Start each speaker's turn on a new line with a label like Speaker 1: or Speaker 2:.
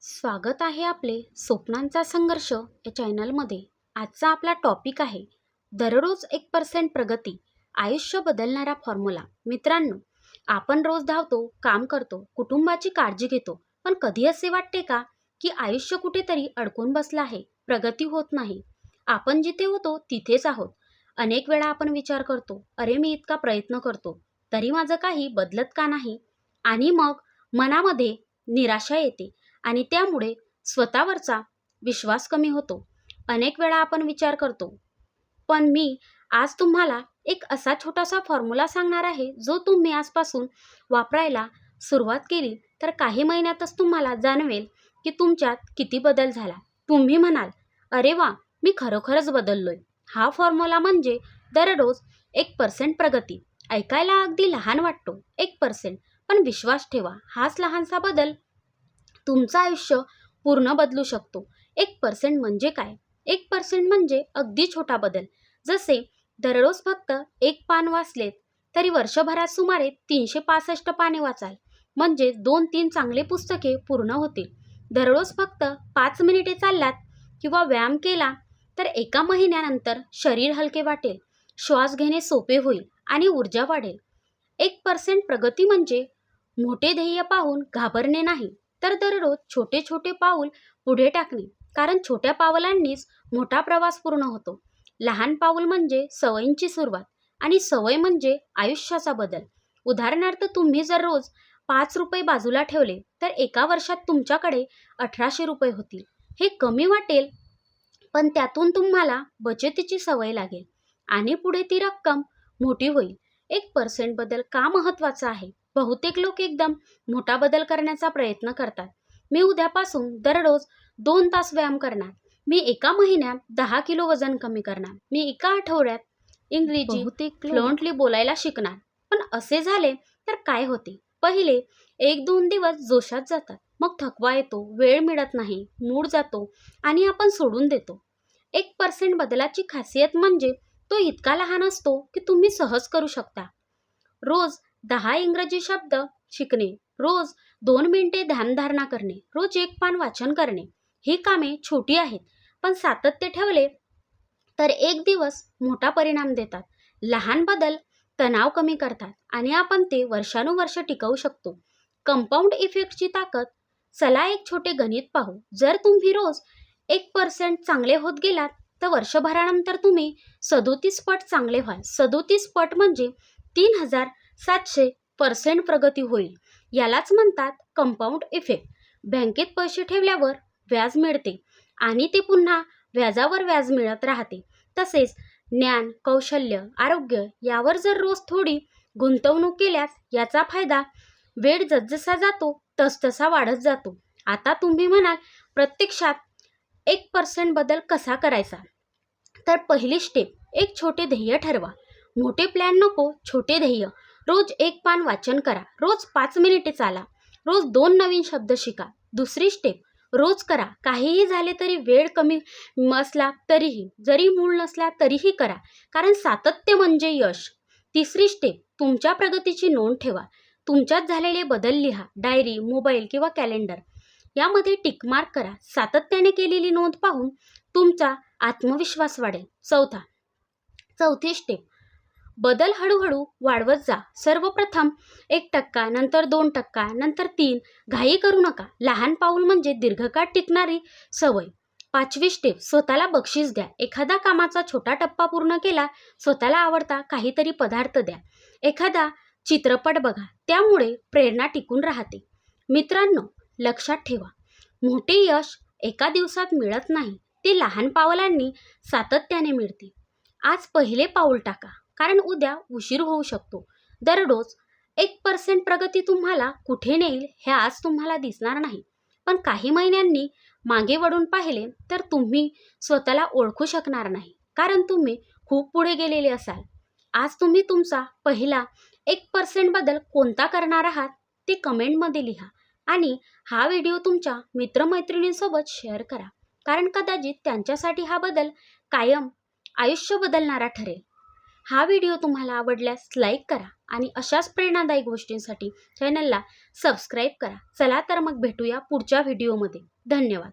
Speaker 1: स्वागत आहे आपले स्वप्नांचा संघर्ष या चॅनलमध्ये. आजचा आपला टॉपिक आहे दररोज 1% प्रगती, आयुष्य बदलणारा फॉर्म्युला. मित्रांनो, आपण रोज धावतो, काम करतो, कुटुंबाची काळजी घेतो, पण कधी असे वाटते का की आयुष्य कुठेतरी अडकून बसलं आहे, प्रगती होत नाही, आपण जिथे होतो तिथेच आहोत. अनेक वेळा आपण विचार करतो, अरे मी इतका प्रयत्न करतो तरी माझं काही बदलत का नाही, आणि मग मनामध्ये निराशा येते आणि त्यामुळे स्वतःवरचा विश्वास कमी होतो. अनेक वेळा आपण विचार करतो, पण मी आज तुम्हाला एक असा छोटासा फॉर्म्युला सांगणार आहे, जो तुम्ही आजपासून वापरायला सुरुवात केली तर काही महिन्यातच तुम्हाला जाणवेल की तुमच्यात किती बदल झाला. तुम्ही म्हणाल, अरे वा, मी खरोखरच बदललोय. हा फॉर्म्युला म्हणजे दररोज 1% प्रगती. ऐकायला अगदी लहान वाटतो 1%, पण विश्वास ठेवा, हाच लहानसा बदल तुमचं आयुष्य पूर्ण बदलू शकतो. 1% म्हणजे काय? 1% म्हणजे अगदी छोटा बदल. जसे दररोज फक्त एक पान वाचलेत तरी वर्षभरात सुमारे 365 पाने वाचाल, म्हणजे 2-3 चांगले पुस्तके पूर्ण होतील. दररोज फक्त 5 मिनिटे चाललात किंवा व्यायाम केला तर एका महिन्यानंतर शरीर हलके वाटेल, श्वास घेणे सोपे होईल आणि ऊर्जा वाढेल. 1% प्रगती म्हणजे मोठे ध्येय पाहून घाबरणे नाही, तर दररोज छोटे छोटे पाऊल पुढे टाकणे. कारण छोट्या पावलांनीच मोठा प्रवास पूर्ण होतो. लहान पाऊल म्हणजे सवयींची सुरुवात आणि सवय म्हणजे आयुष्याचा बदल. उदाहरणार्थ, तुम्ही जर रोज 5 रुपये बाजूला ठेवले तर एका वर्षात तुमच्याकडे 1800 रुपये होतील. हे कमी वाटेल, पण त्यातून तुम्हाला बचतीची सवय लागेल आणि पुढे ती रक्कम मोठी होईल. 1% बदल का महत्त्वाचा आहे? बहुतेक लोक एकदम मोठा बदल करण्याचा प्रयत्न करतात. मी उद्यापासून दररोज 2 तास व्यायाम करणार, मी एका महिन्यात 10 किलो वजन कमी करणार, मी एका आठवड्यात इंग्रजी फ्लुएंटली बोलायला शिकणार. पण असे झाले तर काय होते? पहिले 1-2 दिवस जोशात जातात, मग थकवा येतो, वेळ मिळत नाही, मूड जातो आणि आपण सोडून देतो. 1% बदलाची खासियत म्हणजे तो इतका लहान असतो की तुम्ही सहज करू शकता. रोज 10 इंग्रजी शब्द शिकणे, रोज 2 मिनिटे ध्यानधारणा करणे, रोज एक पान वाचन करणे. ही कामे छोटी आहेत, पण सातत्य ठेवले तर एक दिवस मोठा परिणाम देतात. लहान बदल तणाव कमी करतात आणि आपण ते वर्षानुवर्ष टिकवू शकतो. कंपाऊंड इफेक्टची ताकद. चला एक छोटे गणित पाहू. जर तुम्ही रोज 1% चांगले होत गेलात तर वर्षभरानंतर तुम्ही 37 पट चांगले व्हाल. 37 पट म्हणजे 3700% प्रगती होईल. यालाच म्हणतात कंपाऊंड इफेक्ट. बँकेत पैसे ठेवल्यावर व्याज मिळते आणि ते पुन्हा व्याजावर व्याज मिळत राहते. तसेच ज्ञान, कौशल्य, आरोग्य यावर जर रोज थोडी गुंतवणूक केल्यास याचा फायदा वेळ जसजसा जातो तसतसा वाढत जातो. आता तुम्ही म्हणाल, प्रत्यक्षात 1% बदल कसा करायचा? तर पहिली स्टेप, एक छोटे ध्येय ठरवा. मोठे प्लॅन नको, छोटे ध्येय. रोज एक पान वाचन करा, रोज 5 मिनिटे चाला, रोज 2 नवीन शब्द शिका. दुसरी स्टेप, रोज करा, काहीही झाले तरी, वेळ कमी असला तरीही, जरी मूळ नसला तरीही करा, कारण सातत्य म्हणजे यश. तिसरी स्टेप, तुमच्या प्रगतीची नोंद ठेवा. तुमच्यात झालेले बदल लिहा, डायरी, मोबाईल किंवा कॅलेंडर यामध्ये टिक मार्क करा. सातत्याने केलेली नोंद पाहून तुमचा आत्मविश्वास वाढेल. चौथी स्टेप, बदल हळूहळू वाढवत जा. सर्वप्रथम 1%, नंतर 2%, नंतर 3%. घाई करू नका. लहान पाऊल म्हणजे दीर्घकाळ टिकणारी सवय. पाचवी स्टेप, स्वतःला बक्षीस द्या. एखादा कामाचा छोटा टप्पा पूर्ण केला, स्वतःला आवडता काहीतरी पदार्थ द्या, एखादा चित्रपट बघा, त्यामुळे प्रेरणा टिकून राहते. मित्रांनो, लक्षात ठेवा, मोठे यश एका दिवसात मिळत नाही, ते लहान पावलांनी सातत्याने मिळते. आज पहिले पाऊल टाका, कारण उद्या उशीर होऊ शकतो. दररोज 1% प्रगती तुम्हाला कुठे नेईल हे आज तुम्हाला दिसणार नाही, पण काही महिन्यांनी मागे वळून पाहिले तर तुम्ही स्वतःला ओळखू शकणार नाही, कारण तुम्ही खूप पुढे गेलेले असाल. आज तुम्ही तुमचा पहिला 1% बदल कोणता करणार आहात ते कमेंटमध्ये लिहा आणि हा व्हिडिओ तुमच्या मित्रमैत्रिणींसोबत शेअर करा, कारण कदाचित त्यांच्यासाठी हा बदल कायम आयुष्य बदलणारा ठरेल. हा व्हिडिओ तुम्हाला आवडल्यास लाईक करा आणि अशाच प्रेरणादायी गोष्टींसाठी चॅनलला सबस्क्राईब करा. चला तर मग भेटूया पुढच्या व्हिडिओमध्ये. धन्यवाद.